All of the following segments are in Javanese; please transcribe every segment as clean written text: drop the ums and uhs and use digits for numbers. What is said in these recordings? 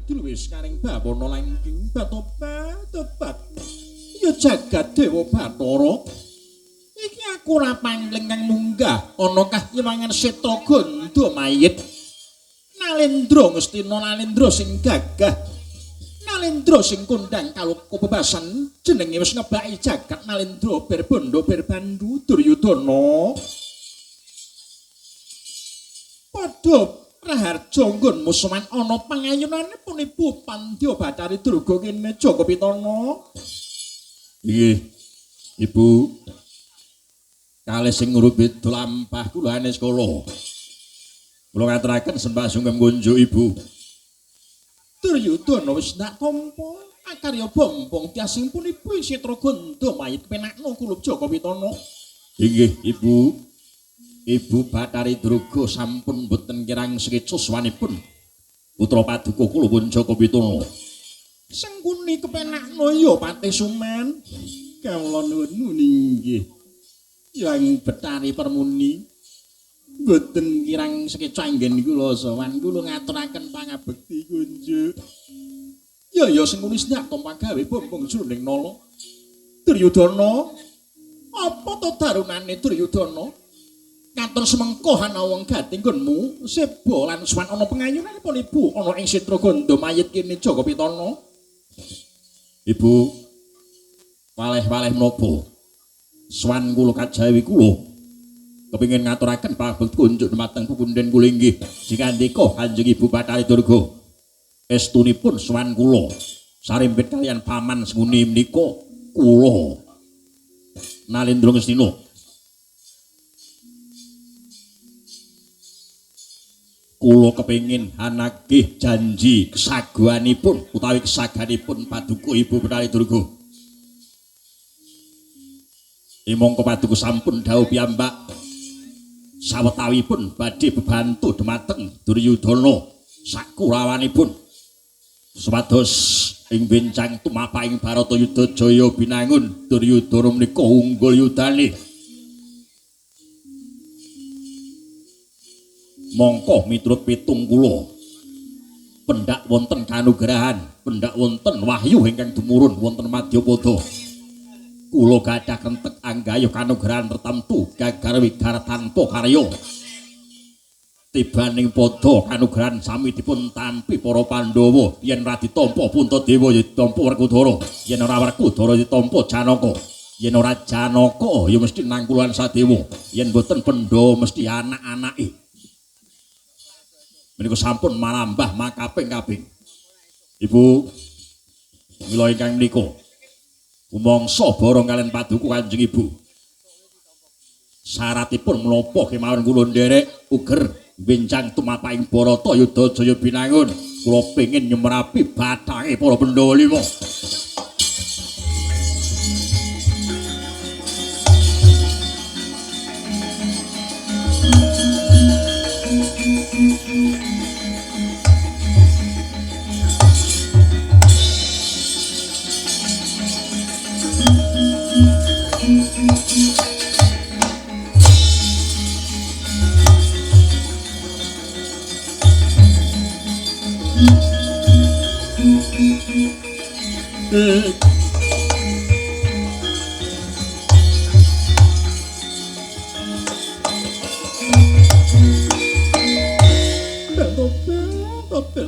diluwis karing bawana langking batobat. Ya jagat Dewa Bathara. Iki aku ora pangling kang munggah ana kahyangan Seta Ganda mayit. Nalendra Ngastina Nalendra sing gagah. Nalendra sing kondang kaluk kebebasan jenenge wis ngebaki jagat Nalendra berbondo berbandu Duryudana. Padha Raharja nggon musuhan ana pangayunanipun Ibu Pandya Bathari Durga kene Jaka Pitana. Nggih, Ibu. Kalih sing ngrubit lampah kula ane sekala. Kula ngaturaken sembah sungkem kunjuk Ibu. Duryudana wis ndak tampa akarya bombong tiasingipun Ibu Sitra Ganda mayit penakna kula Jaka Pitana. Inggih, Ibu. Ibu Bathari Durga sampun boten kirang sekeca swanipun putra paduka kula pun Jaka Pitana. Sengkuni kepenakna ya Patih Sumen. Kawula nuwun inggih. Yang Bathari Permuni boten kirang sekeca anggen kula sowan kula ngaturaken pangabekti kunjuk. Ya sengkuni ndak tampa gawe bombong jroning nala. Duryudana apa to darunane Duryudana? Katon semengko ana wong gating nggonmu seba lan suwan ana pengayunanipun Ibu ana ing Sitra Ganda mayit kene Jaka Pitana. Ibu waleh-waleh menapa suwan kula kajawi kula kepengin ngaturaken pangabekti kunjuk dumateng pupunden kula inggih sikandika Kanjeng Ibu Bathari Durga estunipun suwan kula sarimpit kalian paman senguni menika kula Nalendra Ngastina. Kula kepengin anagih janji kesaguhanipun utawi kesaganipun paduka Ibu Bathari Durga. Mongko paduka sampun dawuh piyambak sawetawipun badhe bebantu dhumateng Duryudana sakurawanipun. Supados ing bencang tumapaing Baratayuda Jaya binangun Duryudana menika unggul yudane. Mongko miturut pitung kula pendak wonten kanugrahan, pendak wonten wahyu ingkang tumurun wonten Madyapada. Kula gadah kentek anggayuh kanugrahan tertentu gagar wigar tanpa karya. Tibaning pada kanugrahan sami dipun tampi para Pandhawa yen ora ditampa Puntadewa ya ditampa Werkudara, yen ora Werkudara ditampa Janaka. Yen ora Janaka ya mesti Nangkulan Sadewa, yen boten Pandhawa mesti anak-anake. Menika sampun marambah makaping-kaping. Ibu mila ingkang menika umangsa bareng kalian paduka Kanjeng Ibu. Syaratipun menapa kemawon kula nderek uger bencang tumapaing Baratayuda Jaya binangun. Kula pengin nyemrapi bathange para Pandhawa lima.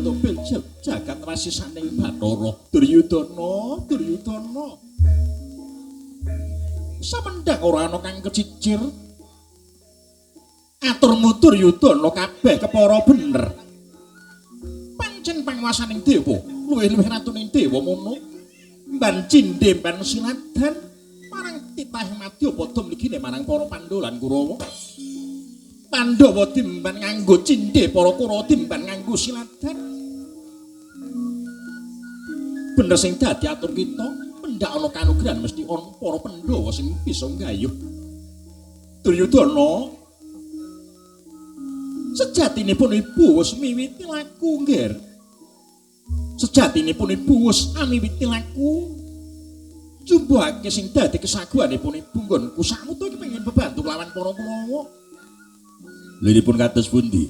Topel jagat rasisaning Bathara Duryudana samendhang ora ana kang kecicir aturmu Duryudana kabeh kepara bener pancen panguwasaning dewa luwih-luwih ratuning dewa mono mban cindhe mban sinadan marang titah Madyapada mligine marang para Pandhawa lan Kurawa. Pandhawa timban nganggo cindhe, para Kurawa timban nganggo sinadan. Bener sing dadi atur kita, pendak ana kanugrahan mesti ana para Pandhawa sing bisa nggayuh. Duryudana sejatinipun ibu wis miwiti laku nggih. Sejatinipun ibu wis amiwiti laku. Jumbuhake sing dadi kesaguhanipun ibu nggonku sakmuto iki pengen bebantu lawan para Kurawa. Liripun kados pundi?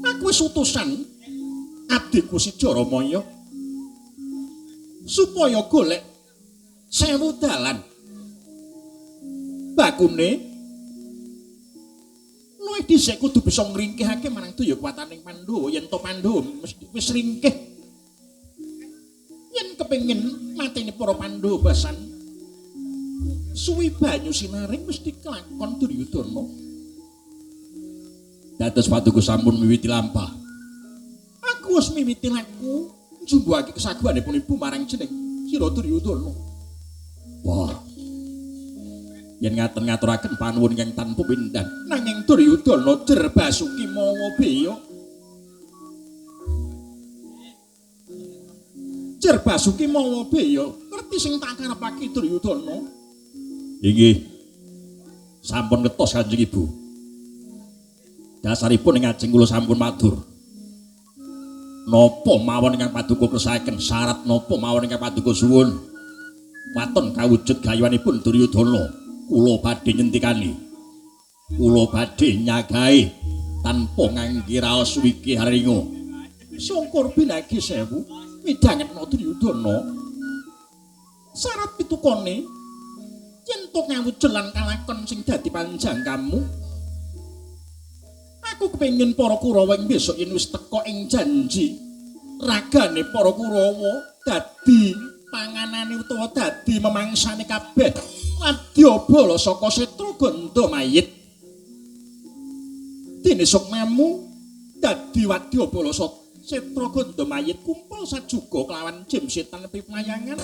Aku wis utusan Abdiku si Jaramaya supaya golek 1000 dalan. Bakune luwih dhisik kudu bisa ngringkihake marang daya kuwataning Pandhawa yen to Pandhawa mesti wis ringkih. Yen kepengin mateni para Pandhawa basan suwi banyu sinaring mesti kelakon Duryudana. Dados patuku sampun miwiti lampah. Aku wis miwiti laku njumbuhake kesaguhanipun ibu marang jeneng Sira Duryudana. Wah. Yen ngaten ngaturaken panuwun ingkang tanpa pindhan nanging Duryudana jer Basuki mawa beya. Jer Basuki mawa beya ngerti sing tak karepake Duryudana. Inggih. Sampun ngetos Kanjeng Ibu. Dasaripun ing ajeng kula sampun matur. Napa mawon ingkang paduka kersaken, syarat napa mawon ingkang paduka suwun. Waton kawujud gayuhanipun Duryudana. Kula badhe nyentikani. Kula badhe nyagahi tanpa ngangge raos wiki haringa. Sungkur binagi 1000 midhangetna Duryudana. Syarat pitukane yen to ngawujud lan kalakon sing dadi panjangkamu. Aku kepengin para Kurawa ing besok yen wis teka ing janji ragane para Kurawa dadi panganane utawa dadi memangsane kabeh wadyabala saka Setraganda mayit. Dene sukmamu dadi wadyabala Setraganda mayit kumpul sajuga kelawan jim setan piplayangan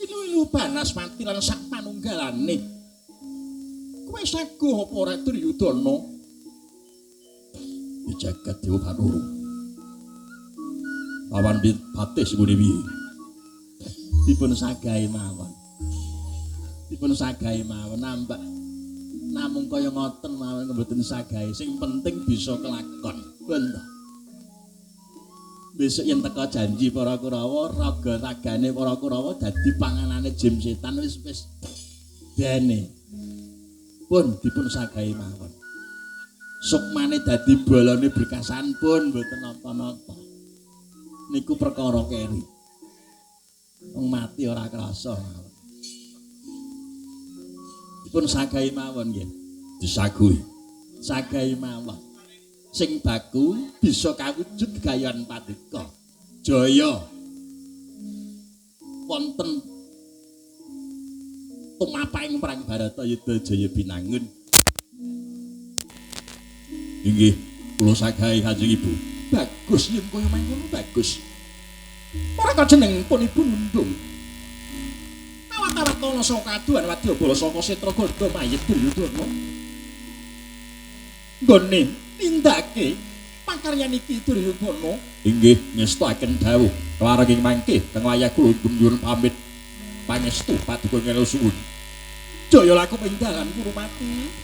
ilu-ilu Banaspati lan sak panunggalane. Kowe saguh apa ora Duryudana? Di jagat Dewa Batara. Pawan Patih sing piye? Dipun sagahi mawon. Dipun sagahi mawon nambah. Namung kaya ngoten mawon mboten sagahi. Sing penting bisa kelakon. Bener. Besok yen teka janji para Kurawa, raga ragane para Kurawa dadi panganane jim setan wis dene. Pun dipun sagahi mawon. Sukmane dadi bolone berkasan pun mboten napa-napa. Niku perkara keri. Wong mati ora krasa mawon. Dipun sagahi mawon nggih. Disaguhi. Sagahi mawon. Sing baku bisa kawujud gayuhan paduka. Jaya. Wonten tumapaing perang Baratayuda Jaya binangun. Inggih, kula sagahi Kanjeng Ibu. Bagus yen kaya mangkono bagus. Para kajeneng pun ibu nundung. Awat-awat ana saka kaduhan wadyabala saka Setraganda mayit Duryudana. Nggone nindakake pakaryan iki Duryudana. Inggih, ngestaken dawuh kelarenging mangke teng wayah kula nyuwun pamit pangestu paduka ngelu suwun. Jaya laku ing dalan Kurumati.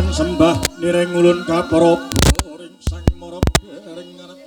sang sembah nireng ulun kaparapa ring sang marap ring ngarep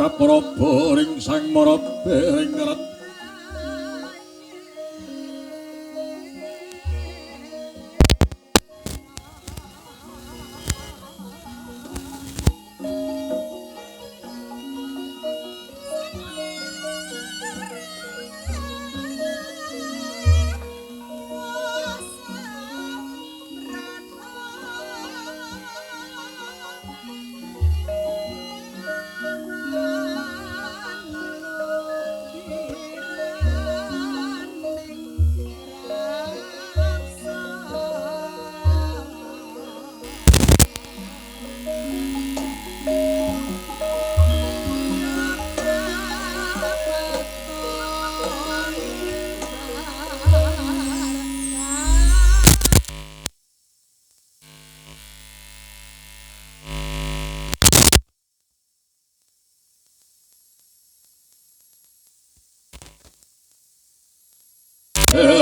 kaparapa ring sang marap ring ngarep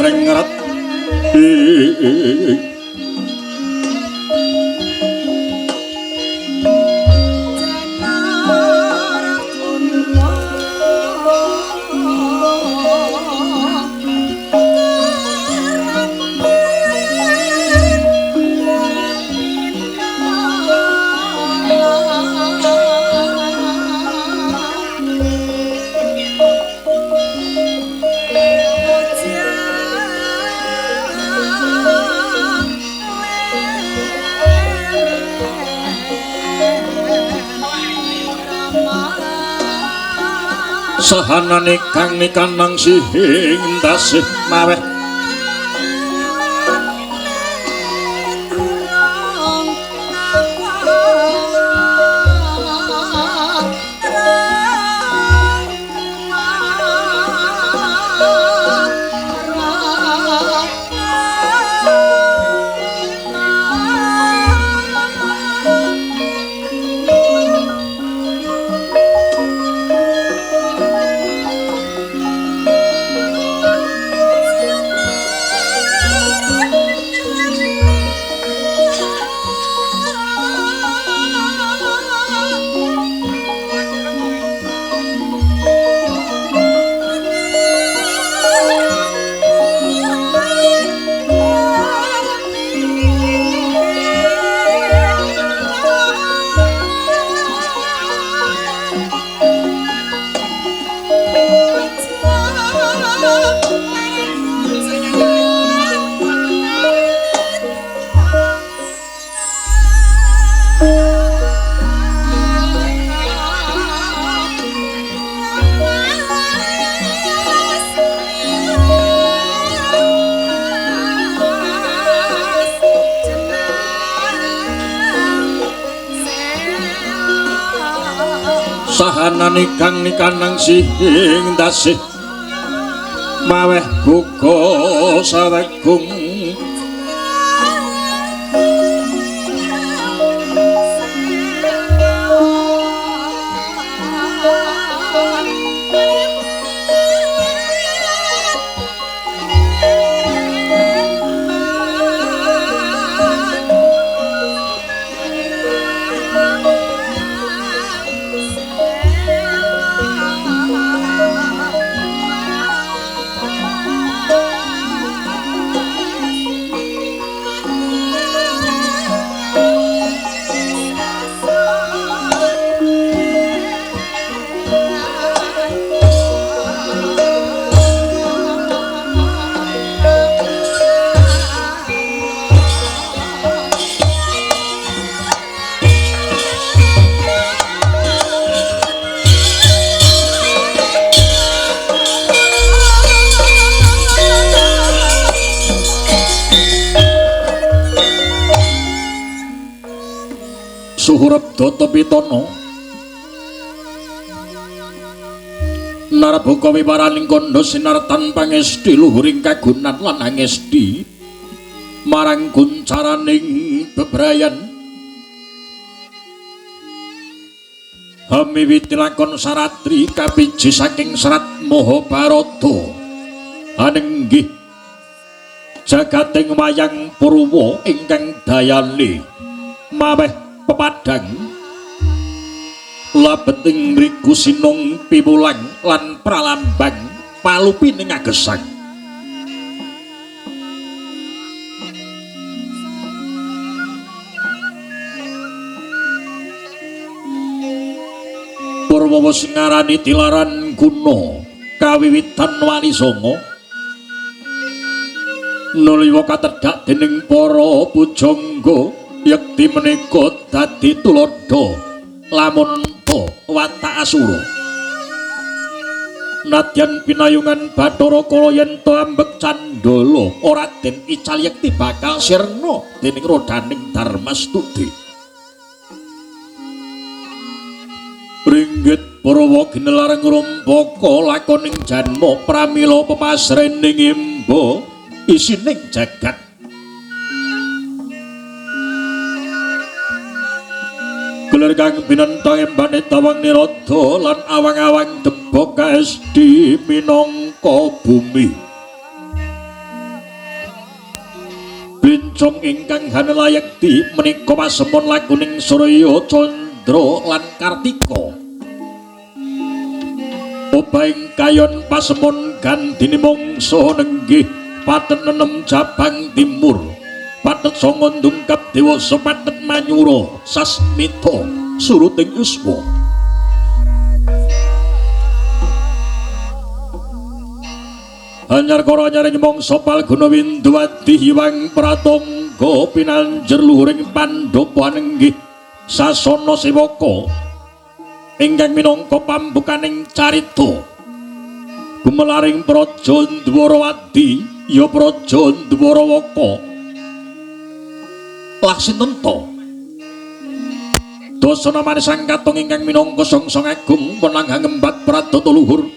ring ngarep sahanane kang nikanang sihing tasih maweh sahanane kang nikanang sihing tasih maweh buka sawegung suhurep Data Pitana Narabaka wiparaning kandha sinartan pangesti luhuring kagunan lan angesti marang kuncaraning bebrayan hamiwiti lakon saratri kapiji saking serat Mahabharata anenggih jagating wayang Purwa ingkang dayane maweh pepadang labeting mriku sinung piwulang lan pralambang palupining agesang Purwa wis ngarani tilaran kuna kawiwitan wali songo nuliwa katedhak dening para pujangga yekti menika dadi tuladha lamun watak asura nadyan pinayungan Bathara Kala yen to ambek Candala ora den ical yekti bakal sirna dening rodaning Darmastuti ringgit Purwa ginelar ngrumpaka lakoning janma pramila pepasrening imba isining jagat gelar kang binentang embane tawang nirada lan awang-awang debok kaesti minangka bumi blincong ingkang hanelayekti menika pasemon lakuning Surya Candra lan Kartika obahing kayon pasemon gandine mangsa nenggih patenenem Jabang Timur patet songo ndungkap dewasa patet manyura sasmita suruting yuswa anyar kara nyaring mangsa palguna winduwadi hiwang pratangga pinanjer luhuring Pandhapa nenggih sasana sewaka ingkang minangka pambukaning carita gumelaring Praja Dwarawati ya Praja Dwarawaka Laksinanta dosana manisang katong ingkang minangka songsong agung menang ngembat pradata luhur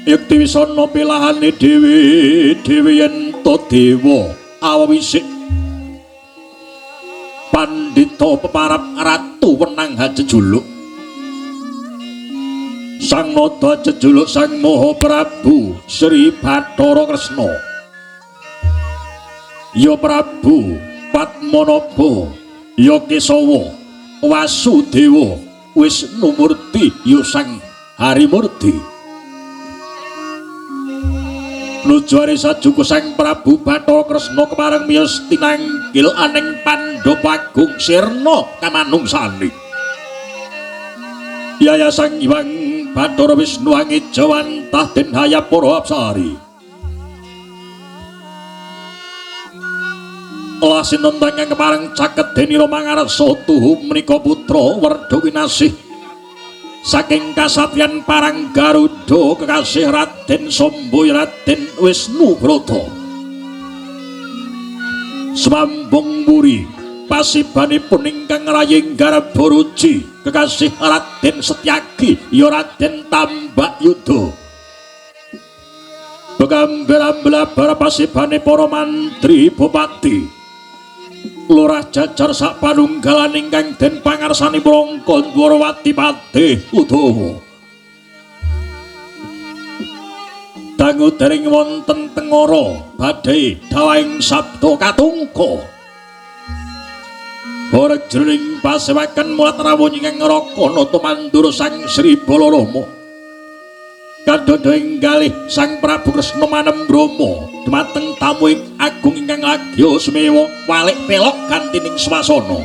yekti wisana pilahane dhewe yen to dewa awisik pandhita peparap ratu wenang hajejuluk sang nada jejuluk sang Mahaprabu Sri Bathara Kresna ya Prabu Padmanaba ya Kesawa Wasudewa Wisnumurti ya sang Harimurti nuju sajuga sang Prabu Bathara Kresna kepareng miyos tinanggil aning Pandhapa Agung sirna kamanungsani yaya sang Hyang Bathara Wisnu Angijawantah den hayapara apsari lasinentang kang kepareng caket denira mangarsa tuhu menika putra Werda Winasih saking kasatriyan Parang Garuda kekasih Raden Sambaya Raden Wisnubrata Swambung Muri pasibanipun ingkang raying Garbaraji kekasih Raden Setyaki ya Raden Tambakyuda begambar-ambar pasibane para mantri bupati lurah jajar sak panunggalan ingkang den pangarsani Prangka Dwarawati Patih Udawa dangu dereng wonten tengara badhe dawaing sabda katungka bareng jroning pasewakan mulat rawuh ingkang Rakana tumandur sang Sri Balarama kadada enggalih sang Prabu Kresna Manembrama dhumateng tamu agung ingkang agya sumewa walik pelok kantining swasana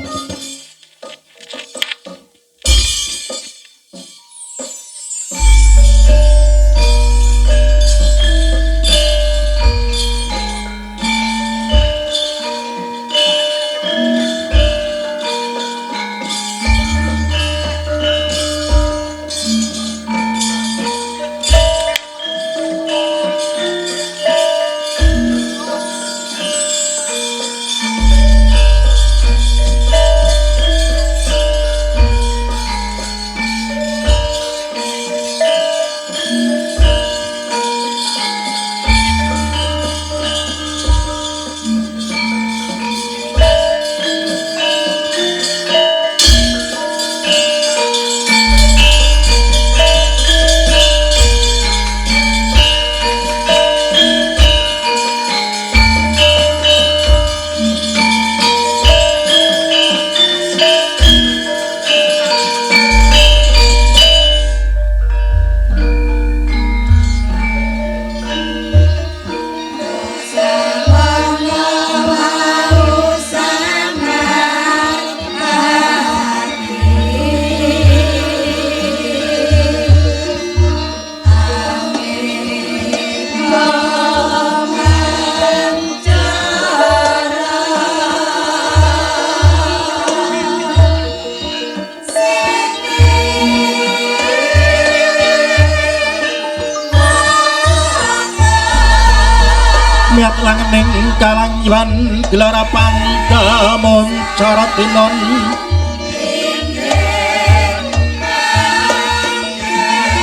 kalanggihan gelar pantamun caratinon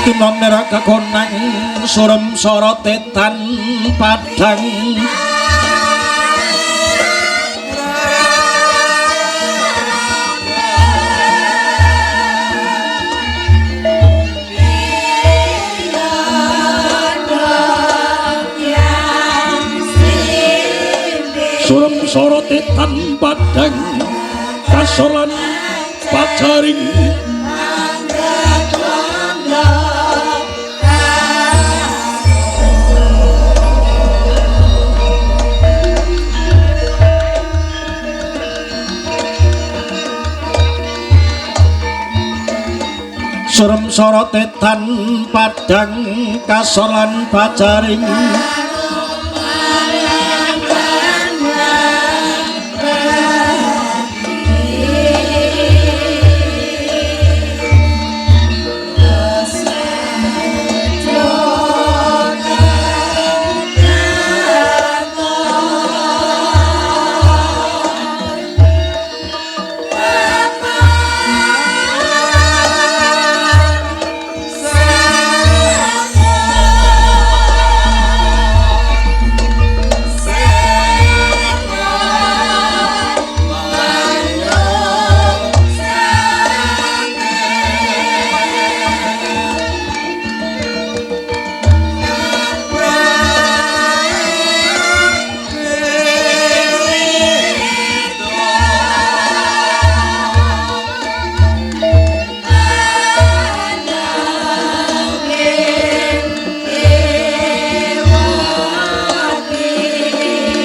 tinon neraka konang surem sorotetan padang surem sorotetan padang kasolan pacaring surem sorotetan padang kasolan pacaring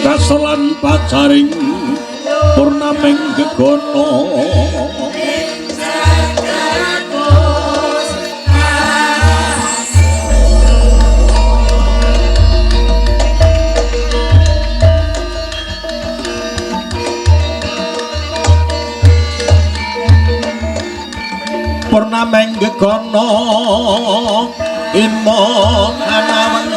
kasolan pacaring purnameng gegono purnameng gegono imo anawang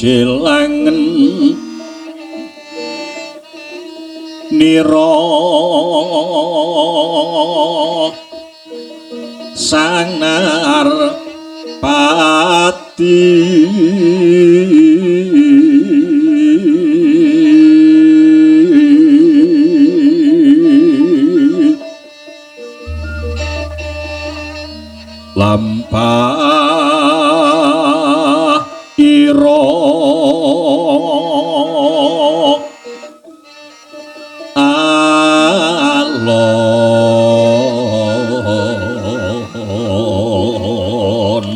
bicelangen nira sangar pati lampah ira alon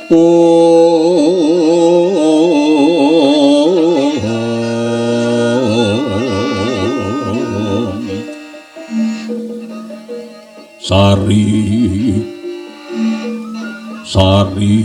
Sari Sari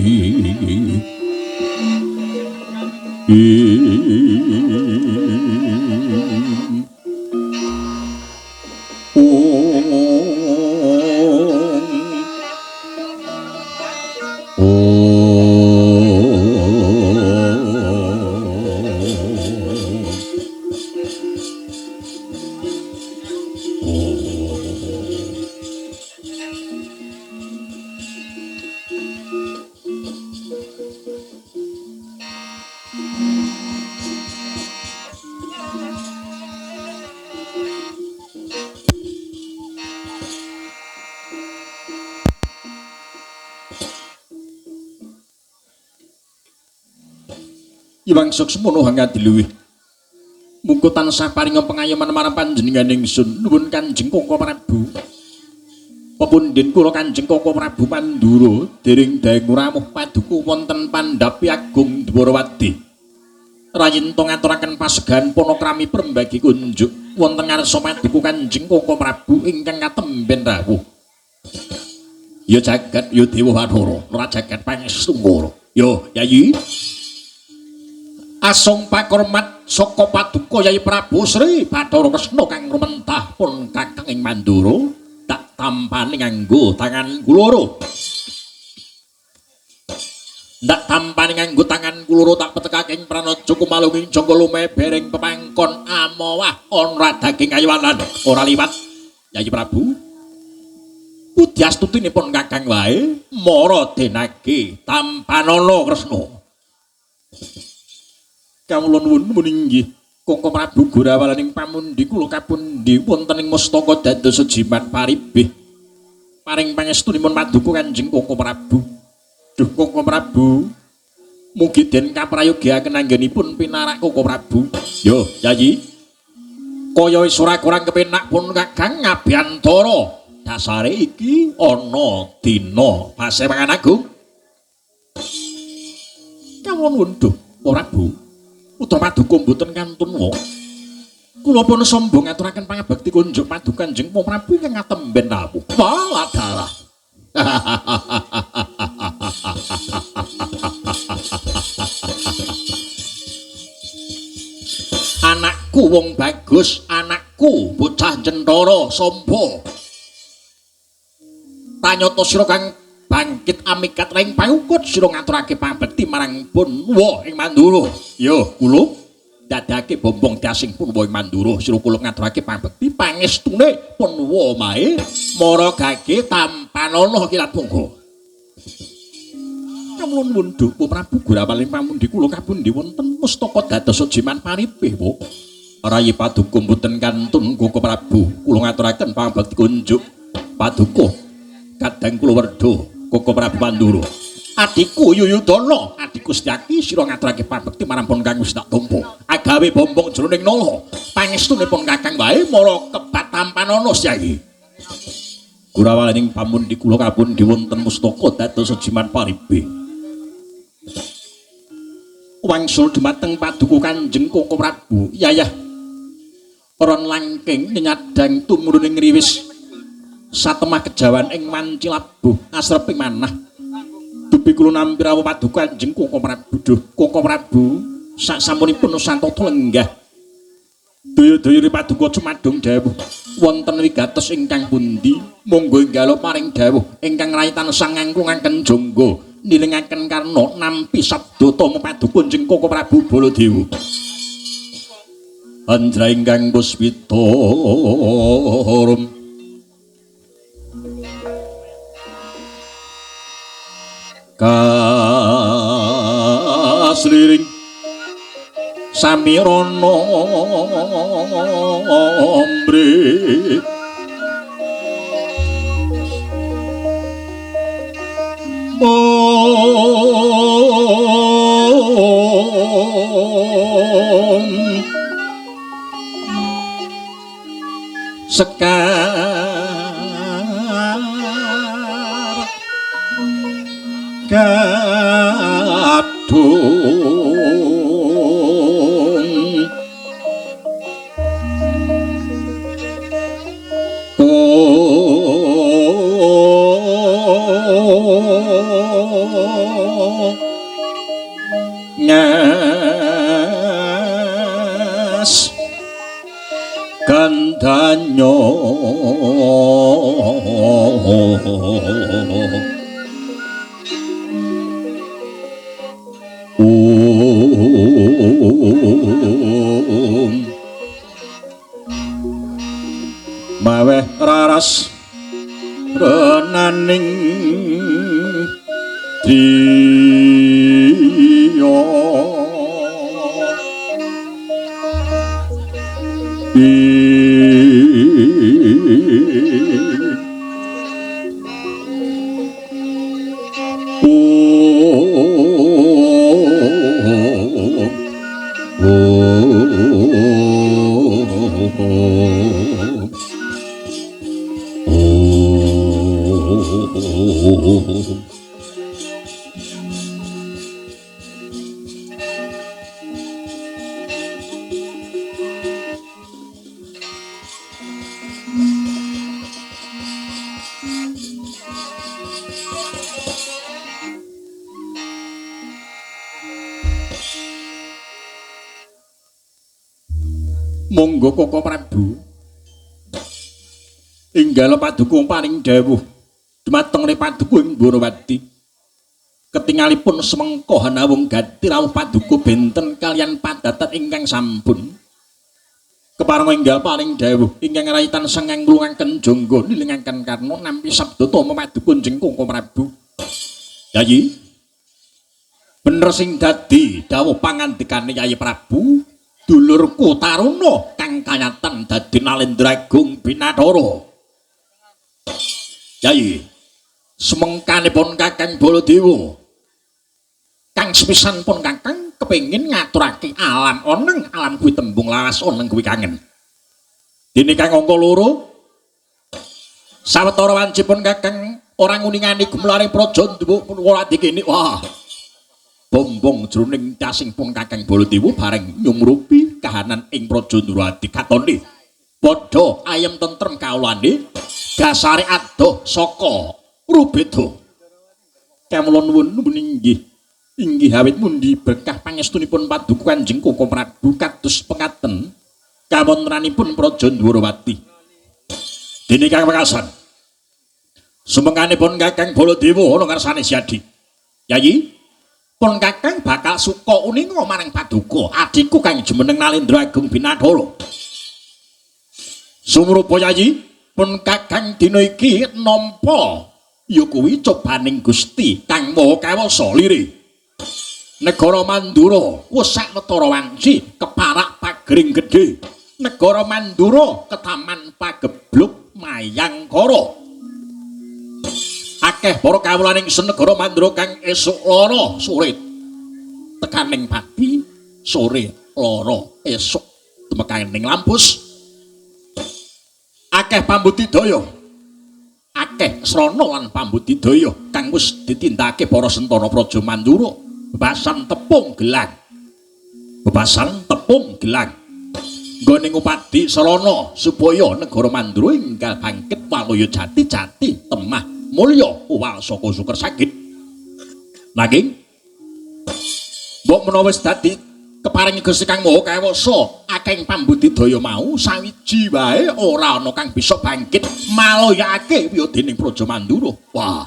Iwang seksmono hangga diluwih. Mungko tansah paringa pengayoman marang panjenenganing ingsun nuwun Kanjeng Koko Prabu. Pepundhen kula Kanjeng Koko Prabu Pandura dering daeng rawuh paduka wonten Pandhapi Agung Dwarawati. Rayinta ngaturaken pasegahan panakrami prembagi kunjuk wonten ngarsa paduka Kanjeng Koko Prabu ingkang katemben rawuh. Ya jagat ya Dewa Bathara, ora jagat pangestu ya Yayi. Asong pakurmat saka paduka Yayi Prabu Sri Bathara Kresna kang rumentah pun kakang ing Mandura tak tampani nganggo tangan kuloro. Ndak tampani nganggo tangan kuloro tak petekake ing pranaja kumalunging jangka lume bereng pepangkon amawah ora daging kayuwanan ora liwat Yayi Prabu. Pudyastutinipun kakang wae mara denage tampanana Kresna. Kawula nuwun muninggih Koko Prabu Gorawalaning pamundi kula kapundi wonten ing mustaka dados jimat paribih paring pangestunipun paduka Kanjeng Koko Prabu. Duh Koko Prabu mugi den kaprayogiaken anggenipun pinarak Koko Prabu. Yo Yayi kaya wis ora kurang kepenak pun kakang ngabiyantara dasare iki ana dina pasewangan agung. Kawula nuwun duh Prabu putra paduka mboten kantun wa. Kula pun sombong ngaturaken pangabekti kunjuk paduka Kanjeng Prabu ingkang ngatemben rawuh. Waladalah. Anakku wong bagus, anakku bocah jentara sompo. Tanyata sira kang bangkit amikat ring pangukut sira ngaturake pangabekti marang Punwa ing Mandura. Yo kula dadake bombong dasing Punwa ing Mandura sira kula ngaturake pangabekti pangestune Punwa mae mara gage tampanana kilat monggo. Kawula nuwun duh Prabu Gorawalaning pamundi kula kapundi wonten mustaka dados jiman paribih wa. Rayi paduka mboten kantun Koko Prabu kula ngaturaken pangabekti kunjuk paduka kadang kula werda Koko Prabu Pandura. Adikku Yuyudana, adikku Setyaki sira ngaturake pangabekti marang pun kang wis tak tampa. Agawe bombong jroning nala. Pangestunipun kakang wae mara kebat tampanana Yayi. Gorawalaning pamundi kula kapundi wonten mustaka dados jiman paribih. Wangsul dumateng paduka Kanjeng Koko Prabu. Yayah ron langking nyadang tumurun riwis satemah kejawan ing manci labuh asreping manah. Dupi kula nampi rawuh paduka Kanjeng Koko Prabu. Duh Koko Prabu sasampunipun santata lenggah daya-dayane paduka cumadung dawuh wonten wigatos ingkang pundi monggo enggal paring dawuh ingkang rayi tansah ngangklungaken jangga nilingaken karna nampi sabda tama paduka Kanjeng Koko Prabu Baladewa. Anjra ingkang puspita kasliring samirana mbre sekar ngas gandanyo maweh raras renaning driya monggo Koko Prabu enggal paduka paring dawuh dumateng paduka ing Borawati ketingalipun semengko hanawung gati rawuh paduka benten kalian padatan ingkang sampun kepareng enggal paring dawuh ingkang raitan sengeng nglungaken jangga nilingaken karna nampi sabda tama paduka njeng Koko Prabu Yayi bener sing dadi dawuh pangandikane Yayi Prabu dulurku Taruna kang kanyatan dadi Nalendra Agung Binathara. Yayi, semengkanipun Kakang Baladewa kang sepisanipun Kakang kepengin ngaturake alam oneng alam kuwi tembung lawas oneng kuwi kangen. Dene Kang angka loro sawetara wancipun Kakang ora nguningani gumlaring praja Ndhuwuradi kene wah bombong jroning tasingpun Kakang Baladewa bareng nyumrupi kahanan ing Praja Ndhuwuradi katone padha ayem tentrem kawulane dasare adoh saka rubeda kamula nuwun inggih awit mundi berkah pangestunipun paduka Kanjeng Koko Prabu kados pengaten kawontenanipun Praja Ndhuwuradi dene Kang Wekasan sumengkanipun Kakang Baladewa ana ngarsane Siadi Yayi pun Kakang bakal suka uninga marang paduka adikku kang jumeneng Nalendra Agung Binathara. Sumrupa Yayi pun Kakang dina iki nampa ya kuwi cobaning Gusti Kang Maha Kawasa lire. Negara Mandura wis sakwetara wanci keparak pagering gedhe. Negara Mandura ketaman pagebluk mayangkara. Akeh para kawulaning senegara Mandura kang esuk lara sore tekaning pati sore lara esuk tumekaning lampus akeh pambudidaya akeh srana lan pambudidaya kang wis ditindakake para sentara praja Mandura bebasan tepung gelang nggone ngupadi sarana supaya negara Mandura enggal bangkit walaya jati temah mulya uwal saka suker saged nanging mbok menawa wis dadi keparing Gusti Kang Maha Kawasa akeh pambudidaya mau sawiji wae ora ana kang bisa bangkit maloyake wiya dening praja Mandura wah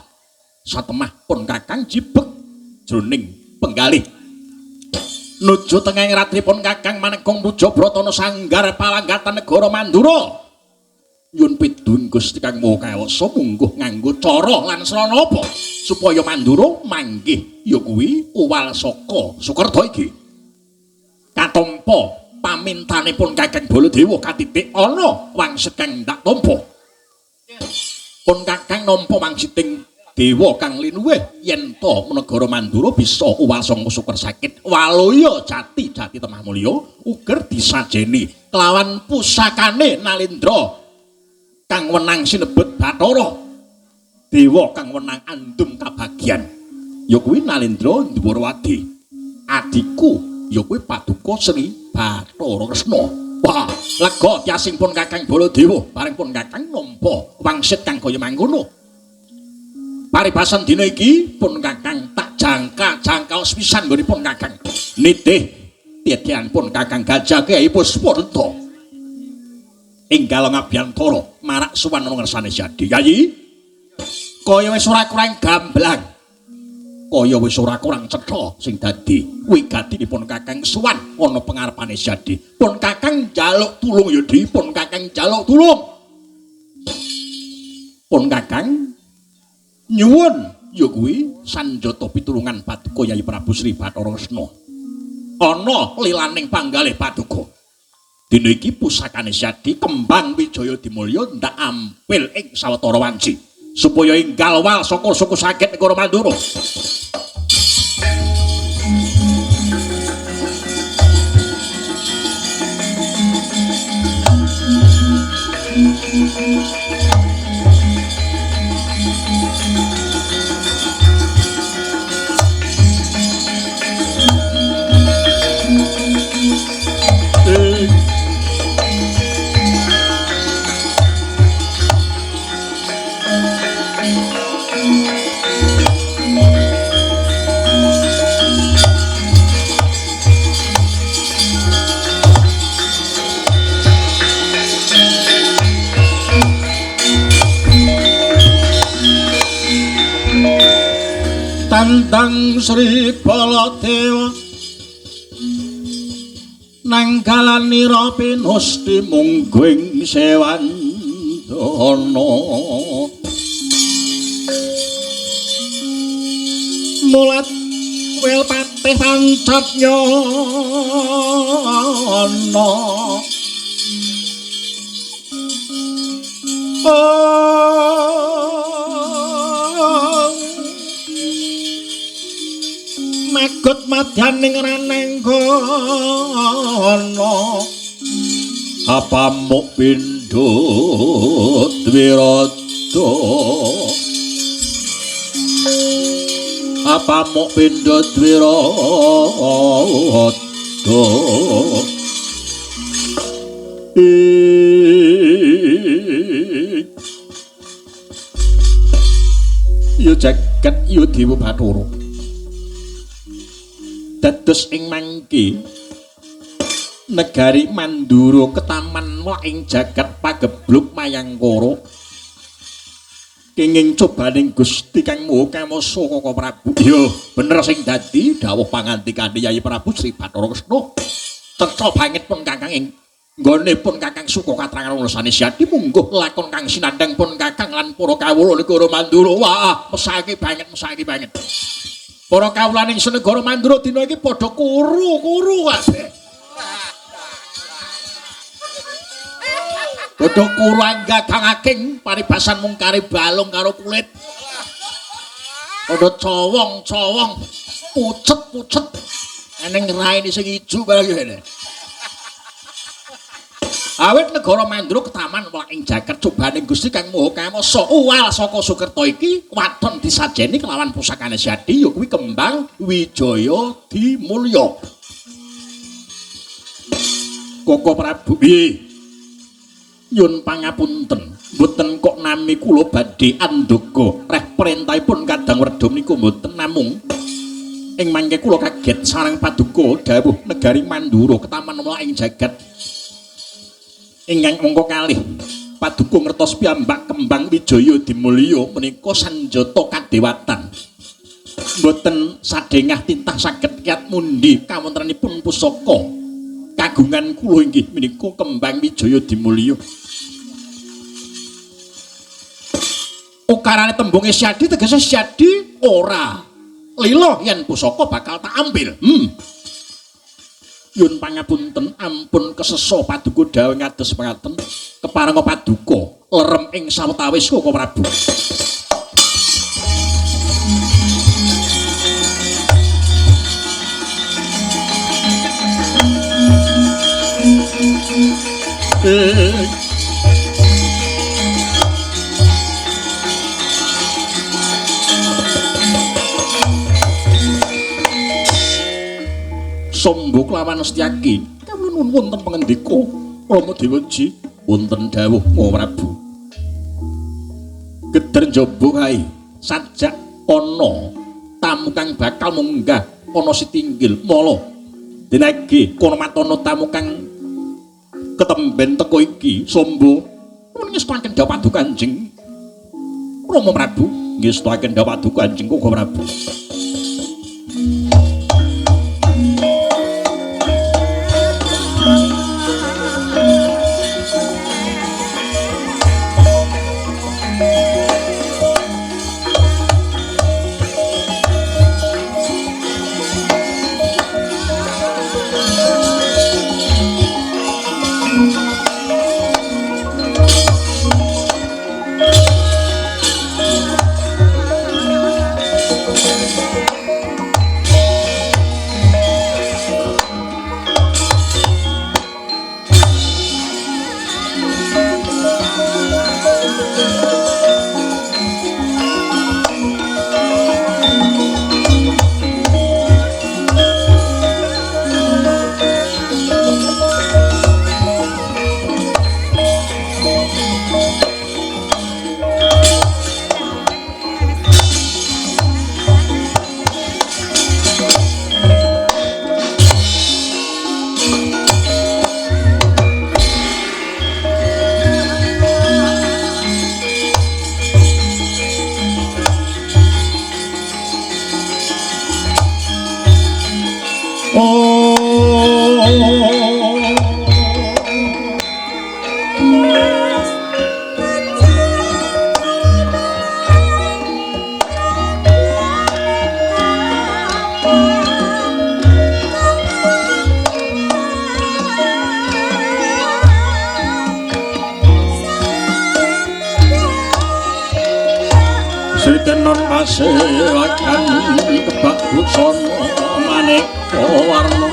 satemah pun Kakang jibeg jroning penggalih nuju tengahing ratripun Kakang manekung puja Bratana Sanggar palanggatan negara Mandura nyuwun pituwun Gusti Kang Maha Kawasa mungguh nganggo cara lan srana apa supaya Mandura manggih ya kuwi uwal saka Sukerta iki katampa pamintanipun Kakang Baladewa katitik ana wangsit kang ndak tampa pun Kakang nampa wangsiting dewa kang linuwih yen to negara Mandura bisa uwal saka Suker Sakit walaya jati temah mulya uger disajeni kelawan pusakane Nalendra kang wenang sinebut Bathara dewa kang wenang andum kabagyan ya kuwi Nalendra Ndhuwurwadi Adikku ya kuwi Paduka Sri Bathara Kresna. Wah, lega tyasingipun Kakang Baladewa paring pun Kakang nampa wangsit kang kaya mangkono. Paribasan dina iki pun Kakang tak jangka sepisan nggonipun Kakang. Nitih tityanipun Kakang Gajah Kyai Puspanta. Enggal ngabiyantara marak suwan ngersane Jadi. Yayi. Kaya wis ora kurang gamblang. Kaya wis ora kurang cetha sing dadi wigatipun Kakang suwan ana pangarepane Jadi. Pun Kakang njaluk tulung ya dipun Kakang njaluk tulung. Pun Kakang nyuwun ya kuwi sanjata pitulungan Paduka Yai Prabu Sri Bathara Kresna. Ana lilaning panggalih Paduka. Dina iki pusakane Jadi kembang Wijaya Dimulya ndak ampil ing sawetara wanci supaya enggal wal saka suku saged negara Mandura. Tandang Sri Baladewa nanggalanira pinusti mungguing sewandana mulat wel patih pancap nyono magot madyaning raneng kono apa muk pindho dwirata apa muk pindho dwirata yo jagat yo Dewa Bathara dados ing mangke negari Mandura ketaman ing jagat pagebluk mayangkara kenging cobaning Gusti Kang Maha Kamasa Kaka Prabu. Yo bener sing dadi dawuh pangantikane Yai Prabu Sri Bathara Kresna cetha banget pun Kakang ing nggonipun Kakang suka katrangan ulusane Jadi mungguh lakon kang sinandhang pun Kakang lan para kawula negara Mandura. Wah mesake banget para kawula ning senegara Mandura dina iki padha kuru-kuru kabeh. Padha kuru anggagang aking paribasan mung kari balung karo kulit. Padha cowong-cowong, pucet-pucet. Eneng raine sing ijo barang ngene. Awit negara Mandura ketaman ing jagat cobaning Gusti Kang Maha Kamasa uwal saka Sukerta iki waton disajeni kelawan pusakane Jadi ya kuwi kembang Wijaya Dimulya. Kaka Prabu piye? Nyun pangapunten, mboten kok nami kula badhe andaga reh perintahipun Kadang Werda menika mboten namung ing mangke kula kaget sareng Paduka dawuh negari Mandura ketaman ing jagat ingkang mangka kalih Paduka ngertos piyambak kembang Wijaya Dimulya menika sanjata kadewatan. Mboten sadengah tintah saged kiyat mundi kawontenanipun pusaka kagungan kula inggih menika kembang Wijaya Dimulya. Ukarane tembunge Jadi tegese Jadi ora lila yen pusaka bakal tak ambil. Yun pangapunten ampun kesesa Paduka dawuh ngados mekaten keparenga Paduka lerem ing sawetawis Kaka Prabu. Samba kelawan Setyaki kawulun wonten pangendika Rama Dewaji wonten dawuh Maha Prabu. Gedher njaba kae sajak ana tamu kang bakal munggah ana Sitinggil mala denage kono matono tamu kang ketemben teko iki Samba ngestakaken dawuh paduka Kanjeng Rama Prabu ngestakaken dawuh paduka Kanjeng Koko Prabu. Sritenon paselakan kebak busana maneka warna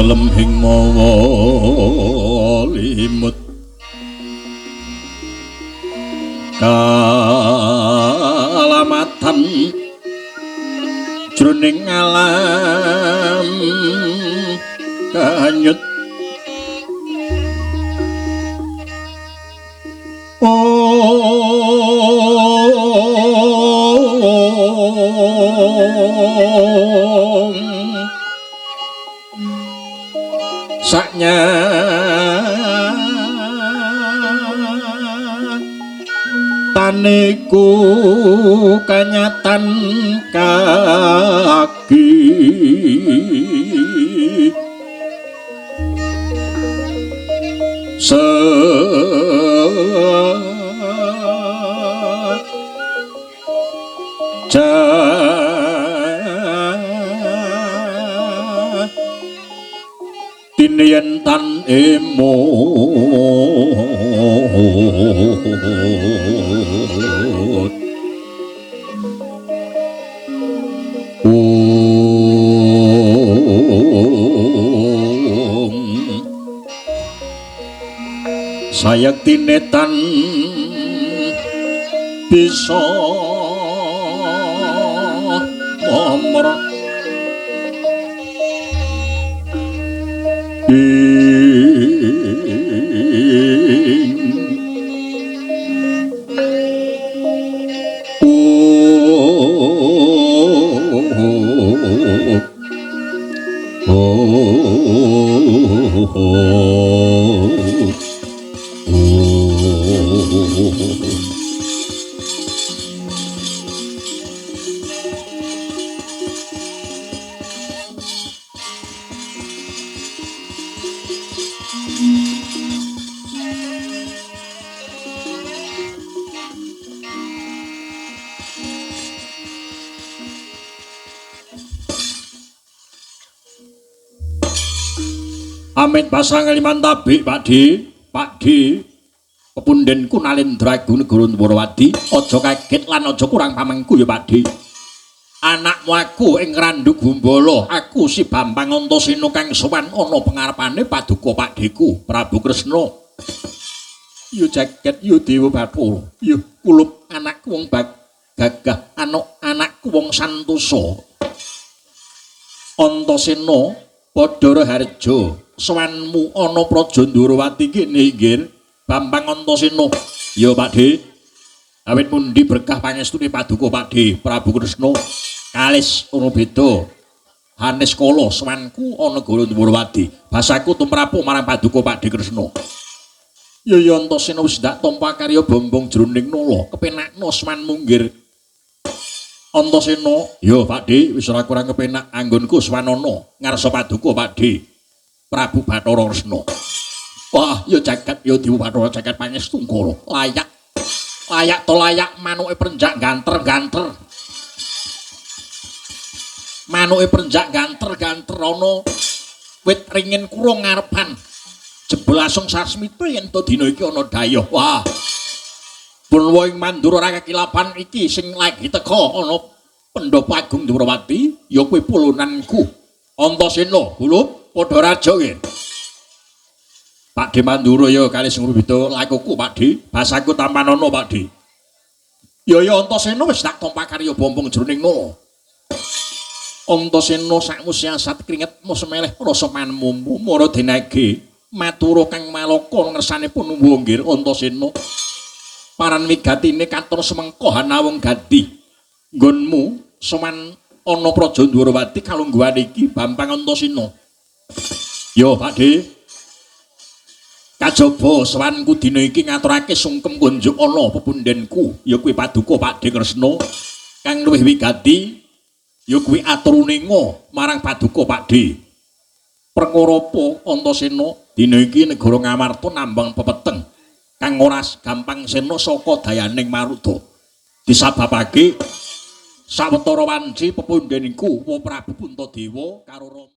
kelembing mawa limut kalamatan jroning alam kanyut saknya taniku kanyatan kaki tinian tan emo sayak tinetan bisa momor Amit pasang liman tabik Pakdi pepundhenku Nalendragu negara Dwarawati aja kaget lan aja kurang pamengku ya Pakdi. Anakmu aku ing Randuk Gumbala aku si Bambang Antasena kang sowan ana pangarepane Paduka Pakdiku Prabu Kresna. Yo jagat yo Dewa Bathara yo kulup anakku wong gagah anakku wong santosa. Antasena Padha Harja sowanmu ana Praja Ndwarawati kene inggih Bambang Antasena. Ya Pakde. Awit mundi berkah pangestune Paduka Pakde Prabu Kresna kalis ana beda. Hanes kala sowanku ana negara Ndwarawati. Basaku tumrapuk marang Paduka Pakde Kresna. Ya Antasena wis ndak tampa karya bombong jroning nala kepenakna sowanmu inggih Antasena. Ya Pakde wis ora kurang kepenak anggonku swanana ngarsa Paduka Pakde Prabu Bathara Kresna. Wah, ya jagat ya Dewa Bathara jagat pangestungkara. Layak manuke prenjak ganter-ganter. Manuke prenjak ganter-ganter ana wit ringin kurung ngarepan. Jebul asung sasmita yen to dina iki ana dayoh. Wah. Purwa ing Mandura ora kekilapan iki sing lagi teka ana Pendopo Agung Dwarawati ya kuwi pulunanku. Antasena, Gulup padha raja nggih. Pakde Mandura ya kali sing rubeda lakuku Pakde, basaku tampanana Pakde. Ya Antasena wis tak tampa karya bombong jroning nala. Antasena sakmu siasat kringetmu semeleh rasa manmumu mara denage matura kang malaka ngersanipun wonggir Antasena. Paran wigatine katon semengko hanawung gati. Nggonmu sowan ana Praja Ndwarawati kalungguhan iki Bambang Antasena. Ya Pakde. Kajaba sowanku dina iki ngaturake sungkem kunjuk ana pepundhenku ya kuwi Paduka Pakde Kresna kang luwih wigati ya kuwi aturuninga marang Paduka Pakde. Perkara apa Antasena dina iki negara Ngamarta nambang pepeteng kang ora gampang sena saka dayaning Maruta. Disababake sawetara wanci pepundhenku Prabu Puntadewa karo